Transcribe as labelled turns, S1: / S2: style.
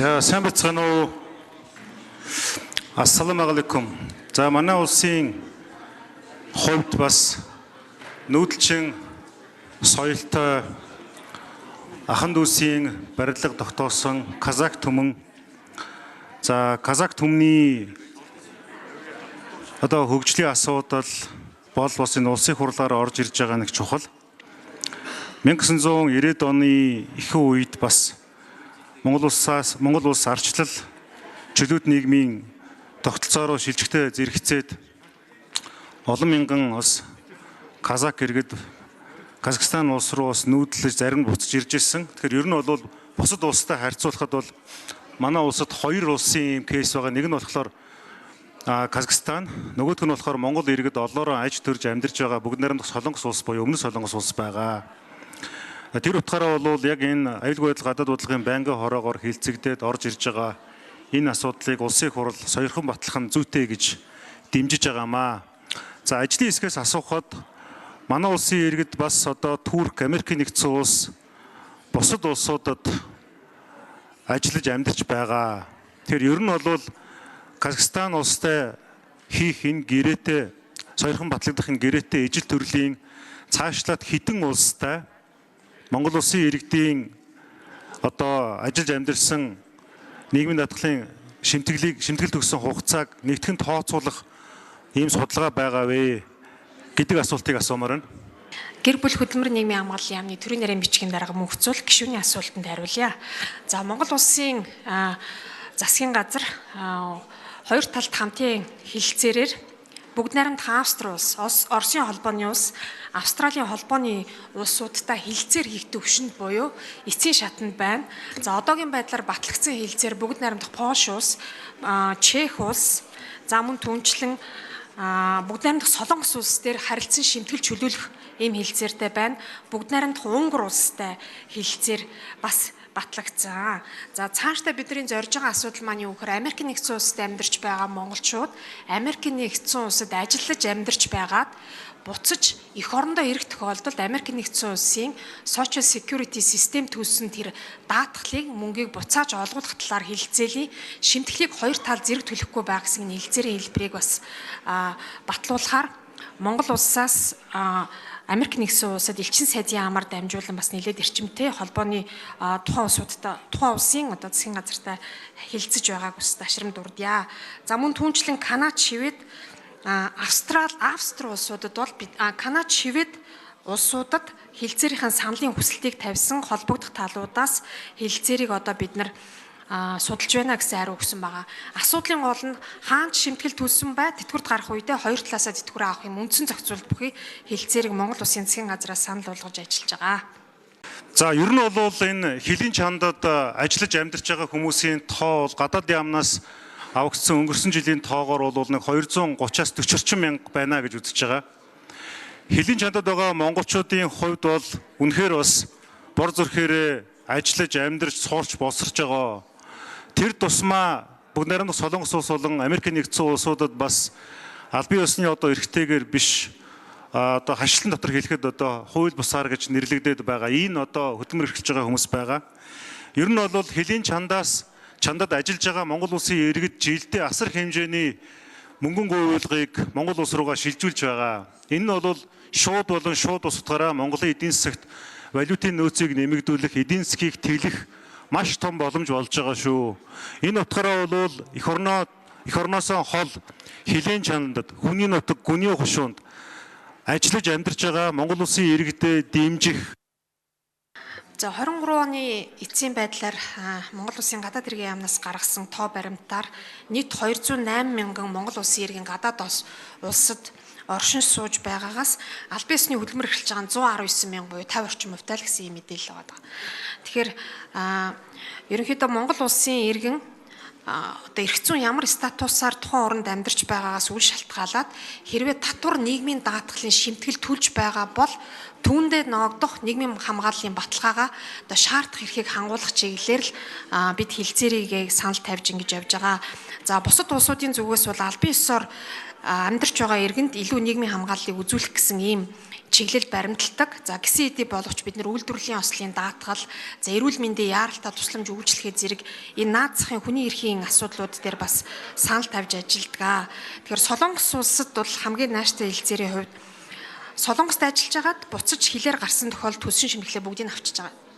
S1: За сайн бацгаана уу. Ассаламу алейкум. За манай улсын хувьд бас нүүдэлчин соёлтой ахан дүүсийн барилга тогтоосон казак түмэн. За казак түмний одоо хөгжлийн асуудал бол бас энэ улсын хурлаар орж ирж байгаа нэг чухал. 1990-ад оны ихэнх үед бас Монгол улс арчлал чөлөөт нийгмийн тогтолцоороо шилжихтэй зэрэгцээд олон мянган бас казак иргэд Казахстан улс руу бас нүүдлэж зарим буцаж ирж ирсэн. Тэгэхээр ер нь бол бусад улстай харьцуулахад бол манай улсад хоёр улсын кейс байгаа. Нэг нь болохоор Казахстан, нөгөөх нь болохоор Монгол иргэд олоороо аж төрж амьдарч байгаа бүгд найрамдах Солонгос улс буюу өмнөд Солонгос улс байгаа. Тэр утгаараа бол яг энэ аюулгүй байдал гадаад бодлогын байнгын хороогоор хилцэгдээд орж ирж байгаа энэ асуудлыг улсын хурал сойрхон батлах нь зүйтэй гэж дэмжиж байгаамаа. За ажлын хэсгээс асуухад манай улсын иргэд бас одоо Турк, Америкийн нэгдсэн улс бусад улсуудад ажиллаж амьдарч байгаа. Тэр ер нь бол Казахстан улстай хийх энэ гэрээтэй сойрхон батлагдах энэ гэрээтэй ижил төрлийн цаашлаад хідэн улстай Монгол улсын иргэдийн одоо ажиллаж амьдарсан нийгмийн даатгалын шимтгэл төгссөн хугацааг нэгтгэн тооцоолох ийм судалгаа байгаа вэ гэдэг асуултыг асуумаар байна.
S2: Гэр бүл хөдөлмөр нийгмийн хамгааллын яамны төрийн нарийн бичгийн дарга мөнхцөл гишүүний асуултанд хариулъя. За Монгол улсын засгийн газар хоёр талд хамтын хэлэлцээрээр бүгд найрамдах Австри улс, Оросын холбооны улс, Австралийн холбооны улсуудтай хэлэлцээр хийх төвшөнд буюу эцсийн шатанд байна. За одоогийн байдлаар батлагдсан хэлэлцээр бүгд найрамдах Польш улс, Чех улс, за мөн түнчлэн бүгд найрамдах Солонгос улс дээр харилцан шимтгэл чөлөөлөх ийм хэлэлцээртэй байна. Бүгд найрамдах Унгар улстай хэлэлцээр бас батлагдсан. За цаашдаа бидний зорж байгаа асуудал маань юу гэхээр Америкийн нэгдсэн улсад амьдарч байгаа монголчууд Америкийн нэгдсэн улсад ажиллаж амьдарч байгаад буцаж эх орондоо ирэх тохиолдолд Америкийн нэгдсэн улсын Social Security System төлсөн тэр даатгалыг мөнгийг буцааж олгуулах талаар хэлэлцээлийн шимтгэлийг хоёр тал зэрэг төлөхгүй байх гэсэн хэлэлцээрийн хэлбэрийг бас батлуулахаар Монгол улсаас Америк нэгдсэн улсад элчин сайдын яамаар дамжуулан бас нэлээд эрчимтэй холбооны тухайн улсын одоо засгийн газартай хэлэлцэж байгааг бас ташрамд дурдъя. За мөн түнчлэн Канада, Швед, Австри улсуудад бол Канада, Швед улсуудад хэлэлцээрийн саналын хүсэлтийг тавьсан холбогдох талуудаас хэлэлцээрийг одоо бид нар судалж байна гэсэн хариу өгсөн байгаа. Асуудлын гол нь хаанч шимтгэл төлсөн бай тэтгэврт гарах үедээ хоёр талаасаа тэтгэврээ авах юм үндсэн зохицуулт бүхий хэлэлцээрийг Монгол Улсын засгийн газраас санал болгож ажиллаж байгаа.
S1: За ер нь бол энэ хилийн чандад ажиллаж амьдарч байгаа хүмүүсийн тоо бол гадаад яамнаас авагдсан өнгөрсөн жилийн тоогоор бол нэг 230-аас 40 орчим мянга байна гэж үзэж байгаа. Хилийн чандад байгаа монголчуудын хувьд бол үнэхээр бас бор зүрхээрээ ажиллаж амьдарч суурч болсорч байгаа. Тэр тусмаа бүгд найрамдах Солонгос улс болон Америкийн нэгдсэн улсуудад бас албан ёсны одоо эрхтэйгээр биш одоо хашлан дотор хэлэхэд одоо хууль бусаар гэж нэрлэгдээд байгаа. Энэ одоо хөдөлмөр эрхэлж байгаа хүмүүс байгаа. Ер нь бол хилийн чандад ажиллаж байгаа Монгол улсын иргэд жилдээ асар хэмжээний мөнгөн гуйвуулгыг Монгол улс руугаа шилжүүлж байгаа. Энэ нь бол шууд болон шууд ус утгаараа Монголын эдийн засагт валютын нөөцийг нэмэгдүүлэх, эдийн засгийг тэлэх маш том боломж болж байгаа шүү. Энэ утгаараа бол эх орноосоо хол хилийн чандад хүний нутаг гүний хушуунд ажиллаж амьдарч байгаа Монгол улсын иргэдэд дэмжих.
S2: За 23 оны эцсийн байдлаар Монгол улсын гадаад хэргийн яамнаас гаргасан тоо баримтаар нийт 208 мянган Монгол улсын иргэн гадаад улсад оршин сууж байгаагаас албан ёсны хөдөлмөр эрхэлж байгаа 119 мянга буюу 50 орчим хувьтай л гэсэн ийм мэдээлэл байгаа. Тэгэхээр ерөнхийдөө Монгол улсын иргэн одоо эрх зүйн ямар статусаар тухайн оронд амьдарч байгаагаас үл шалтгаалаад хэрвээ татвар нийгмийн даатгалын шимтгэл төлж байгаа бол түүндээ ногдох нийгмийн хамгааллын баталгаагаа одоо шаардах эрхийг хангуулах чиглэлээр л бид хилцээрийгээ санал тавьж ингэж явж байгаа. За бусад улсуудын зүгээс бол албан ёсоор амьдарч байгаа иргэнд илүү нийгмийн хамгааллыг үзүүлэх гэсэн ийм чиглэл баримталдаг. За гисэн хэдий боловч бид нэр үйлдвэрлэлийн ослын даатгал, за эрүүл мэндийн яаралтай тусламж үйлчлэхээ зэрэг энэ наад захын хүний эрхийн асуудлууд дээр бас санал тавьж ажилладаг. Тэгэхээр Солонгос улсад бол хамгийн нааштай хилцээрийн хувьд Солонгост ажиллаж байгаад буцаж хилээр гарсан тохиолдолд төлсөн шимтгэлээ бүгдийг авчиж байгаа.